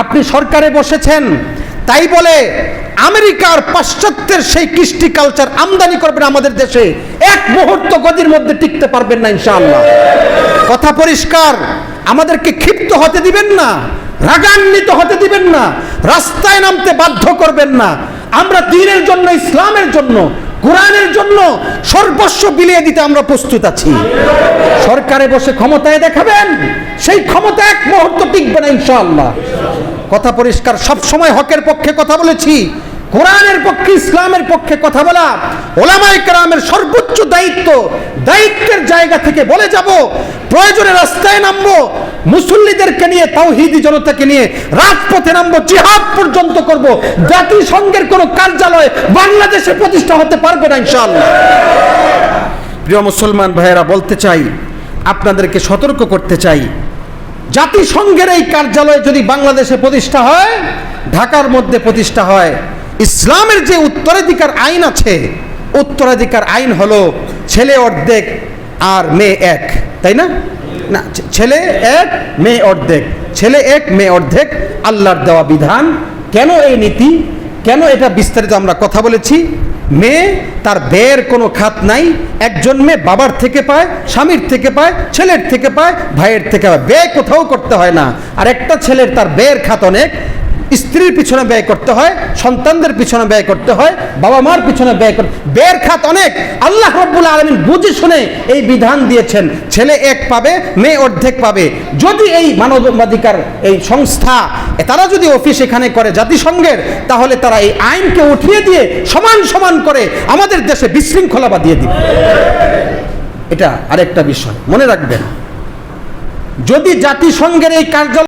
আপনি সরকারে বসেছেন, তাই বলে আমেরিকার পাশ্চাত্যের সেই কৃষ্টি কালচার আমদানি করবেন আমাদের দেশে, এক মুহূর্ত গদির মধ্যে টিকতে পারবেন না ইনশাআল্লাহ। কথা পরিষ্কার, আমাদেরকে ক্ষিপ্ত হতে দিবেন না, রাগান্বিত হতে দিবেন না, রাস্তায় নামতে বাধ্য করবেন না। আমরা দ্বীনের জন্য, ইসলামের জন্য, কোরআনের জন্য সর্বস্ব বিলিয়ে দিতে আমরা প্রস্তুত আছি। সরকারে বসে ক্ষমতায় দেখাবেন, সেই ক্ষমতা এক মুহূর্ত টিকবে না ইনশাআল্লাহ। কথা পরিষ্কার, সব সময় হকের পক্ষে কথা বলেছি, কোরআনের পক্ষে, ইসলামের পক্ষে কথা বলা ওলামায়ে কেরামের সর্বোচ্চ দায়িত্ব। দায়িত্বের জায়গা থেকে বলে যাব, প্রয়োজনে রাস্তায় নামবো, মুসল্লিদেরকে নিয়ে, তাওহীদি জনতাকে নিয়ে রাজপথে নামবো, জিহাদ পর্যন্ত করব। জাতিসংঘের কোনো কার্যালয় বাংলাদেশে প্রতিষ্ঠা হতে পারবে না ইনশাআল্লাহ। প্রিয় মুসলমান ভাইয়েরা, বলতে চাই, আপনাদেরকে সতর্ক করতে চাই, জাতিসংঘের এই কার্যালয় যদি বাংলাদেশে প্রতিষ্ঠা হয়, ঢাকার মধ্যে প্রতিষ্ঠা হয়, ইসলামের যে উত্তরাধিকার আইন আছে, উত্তরাধিকার আইন হলো ছেলে অর্ধেক আর মেয়ে এক, তাই না? না, ছেলে এক মেয়ে অর্ধেক, ছেলে এক মেয়ে অর্ধেক, আল্লাহর দেওয়া বিধান। কেন এই নীতি, কেন এটা বিস্তারিত আমরা কথা বলেছি। মেয়ে তার ব্যয়ের কোনো খাত নাই, একজন মেয়ে বাবার থেকে পায়, স্বামীর থেকে পায়, ছেলের থেকে পায়, ভাইয়ের থেকে পায়, ব্যয় কোথাও করতে হয় না। আর একটা ছেলের তার ব্যয়ের খাত অনেক, স্ত্রীর পিছনে ব্যয় করতে হয়, সন্তানদের পিছনে ব্যয় করতে হয়, বাবা মার পিছনে ব্যয় করতে, ব্যয়ের খাত অনেক। আল্লাহ রাব্বুল আলামিন বুঝে শুনে এই বিধান দিয়েছেন, ছেলে এক পাবে, মেয়ে অর্ধেক পাবে। যদি এই মানবাধিকার এই সংস্থা, তারা যদি অফিস এখানে করে জাতিসংঘের, তাহলে তারা এই আইনকে উঠিয়ে দিয়ে সমান সমান করে আমাদের দেশে বিশৃঙ্খলা বাঁধিয়ে দিবে। এটা আরেকটা বিষয় মনে রাখবেন, যদি জাতিসংঘের এই কার্যালয়